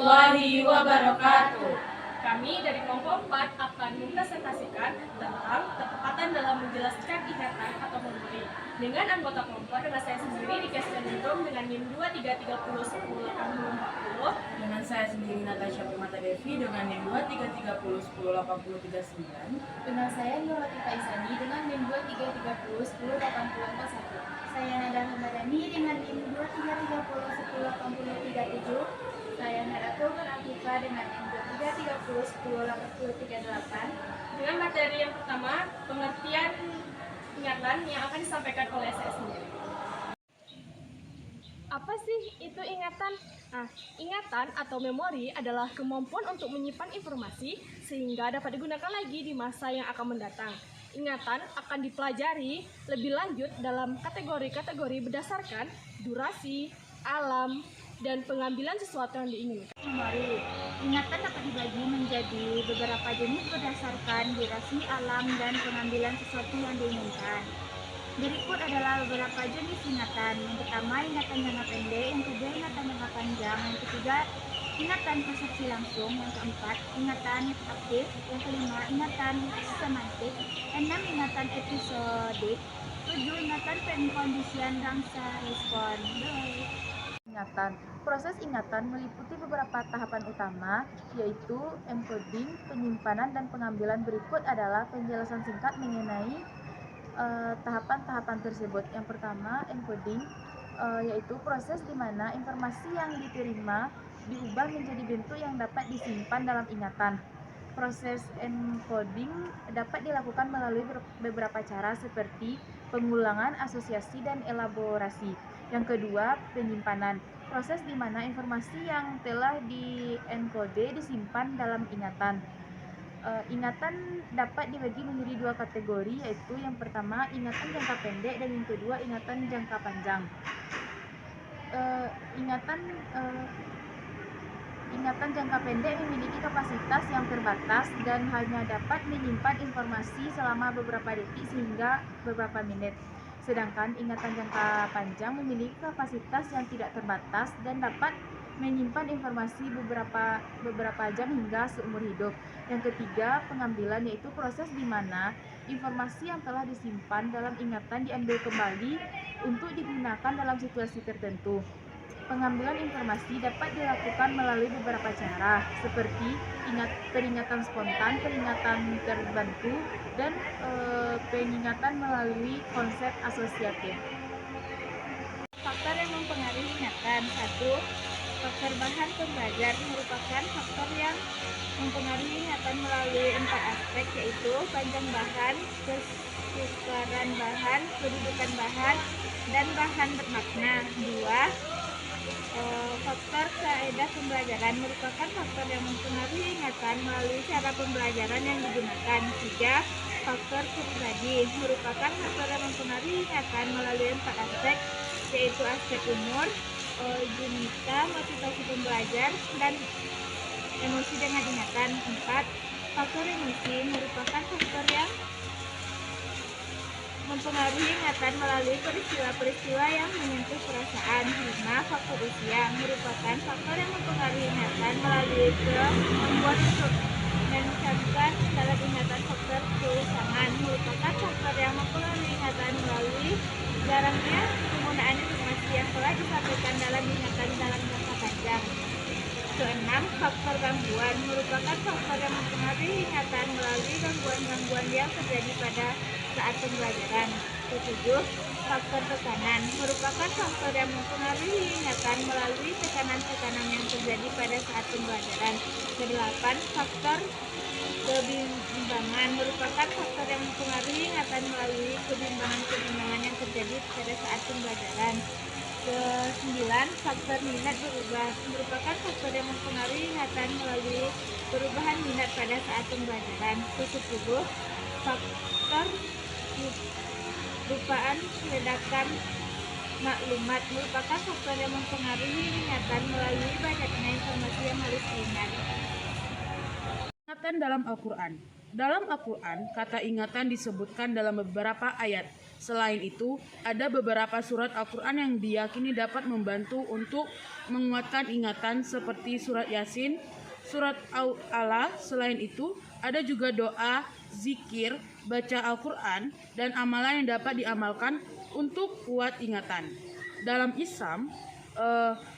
warahmatullahi wabarakatuh. Kami dari kelompok 4 akan mempresentasikan tentang ketepatan dalam menjelaskan ingatan atau memori. Dengan anggota kelompok dengan saya sendiri di Kesendrum dengan NIM 2330108040. Dengan saya sendiri Natasha Permata Devi dengan NIM 2330108039. Dengan saya Nurul Latifah Isani dengan NIM 2330108041. Saya Nada Hamadani dengan NIM 2330108037. Saya Nadatul Afifah dengan NIM 2330108038. Dengan materi yang pertama, pengertian ingatan yang akan disampaikan oleh saya sendiri. Apa sih itu ingatan? Ingatan atau memori adalah kemampuan untuk menyimpan informasi sehingga dapat digunakan lagi di masa yang akan mendatang. Ingatan akan dipelajari lebih lanjut dalam kategori-kategori berdasarkan durasi, alam, dan pengambilan sesuatu yang diinginkan. Memori. Ingatan dapat dibagi menjadi beberapa jenis berdasarkan durasi, alam, dan pengambilan sesuatu yang diinginkan. Berikut adalah beberapa jenis ingatan. Yang pertama, ingatan jangka pendek. Yang kedua, ingatan jangka panjang. Yang ketiga, ingatan persepsi langsung. Yang keempat, ingatan aktif. Yang kelima, ingatan semantik. Enam, ingatan episodik. Tujuh, ingatan pengkondisian rangsa respon. Ingatan. Proses ingatan meliputi beberapa tahapan utama, yaitu encoding, penyimpanan, dan pengambilan. Berikut adalah penjelasan singkat mengenai tahapan-tahapan tersebut. Yang pertama, encoding, yaitu proses di mana informasi yang diterima diubah menjadi bentuk yang dapat disimpan dalam ingatan. Proses encoding dapat dilakukan melalui beberapa cara seperti pengulangan, asosiasi, dan elaborasi. Yang kedua, penyimpanan. Proses di mana informasi yang telah di-encode disimpan dalam ingatan. Ingatan dapat dibagi menjadi dua kategori, yaitu yang pertama ingatan jangka pendek dan yang kedua ingatan jangka panjang. Ingatan jangka pendek memiliki kapasitas yang terbatas dan hanya dapat menyimpan informasi selama beberapa detik hingga beberapa menit. Sedangkan ingatan jangka panjang memiliki kapasitas yang tidak terbatas dan dapat menyimpan informasi beberapa jam hingga seumur hidup. Yang ketiga, pengambilan, yaitu proses di mana informasi yang telah disimpan dalam ingatan diambil kembali untuk digunakan dalam situasi tertentu. Pengambilan informasi dapat dilakukan melalui beberapa cara, seperti peringatan spontan, peringatan terbantu, dan pengingatan melalui konsep asosiatif. Faktor yang mempengaruhi ingatan. 1. Faktor bahan pembelajar merupakan faktor yang mempengaruhi ingatan melalui 4 aspek, yaitu panjang bahan, kesukaran bahan, kedudukan bahan, dan bahan bermakna. 2. Faktor kaedah pembelajaran merupakan faktor yang mempengaruhi ingatan melalui cara pembelajaran yang digunakan. 3. Faktor pribadi merupakan faktor yang mempengaruhi ingatan melalui 4 aspek, yaitu aspek umur, dinamika, motivasi pembelajar, dan emosi dengan ingatan. 4. Faktor emosi merupakan faktor yang mempengaruhi ingatan melalui peristiwa-peristiwa yang menyentuh perasaan. 5. Faktor usia merupakan faktor yang mempengaruhi ingatan melalui membuat mencatatkan dalam ingatan. Faktor keusangan merupakan faktor yang mempengaruhi ingatan melalui jarangnya penggunaan informasi yang telah disampaikan dalam ingatan dalam jangka panjang. 6. Faktor gangguan merupakan faktor yang mempengaruhi ingatan melalui gangguan-gangguan yang terjadi pada saat pembelajaran. 7. Faktor tekanan merupakan faktor yang mempengaruhi ingatan melalui tekanan-tekanan yang terjadi pada saat pembelajaran. 8. Faktor kebimbangan merupakan faktor yang mempengaruhi ingatan melalui kebimbangan-kebimbangan yang terjadi pada saat pembelajaran. 9. Faktor minat berubah merupakan faktor yang mempengaruhi ingatan melalui perubahan minat pada saat pembelajaran. 10. Faktor lupaan ledakan maklumat merupakan faktor yang mempengaruhi ingatan melalui banyaknya informasi yang harus diingat. Ingatan dalam Al-Quran. Dalam Al-Quran, kata ingatan disebutkan dalam beberapa ayat. Selain itu, ada beberapa surat Al-Quran yang diyakini dapat membantu untuk menguatkan ingatan seperti surat Yasin, surat Al-Ala. Selain itu, ada juga doa, zikir, baca Al-Quran, dan amalan yang dapat diamalkan untuk kuat ingatan. Dalam Islam,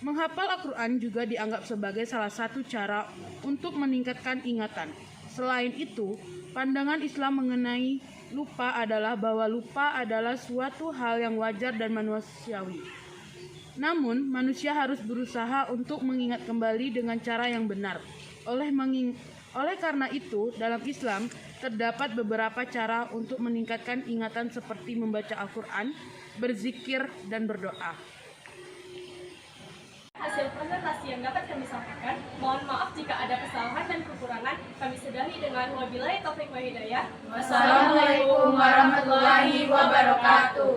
menghafal Al-Quran juga dianggap sebagai salah satu cara untuk meningkatkan ingatan. Selain itu, pandangan Islam mengenai lupa adalah bahwa lupa adalah suatu hal yang wajar dan manusiawi. Namun, manusia harus berusaha untuk mengingat kembali dengan cara yang benar. Oleh karena itu, dalam Islam terdapat beberapa cara untuk meningkatkan ingatan seperti membaca Al-Quran, berzikir, dan berdoa. Hasil presentasi yang dapat kami sampaikan, mohon maaf jika ada kesalahan dan kekurangan. Kami sudahi dengan wabillahi taufiq wa hidayah. Wassalamualaikum warahmatullahi wabarakatuh.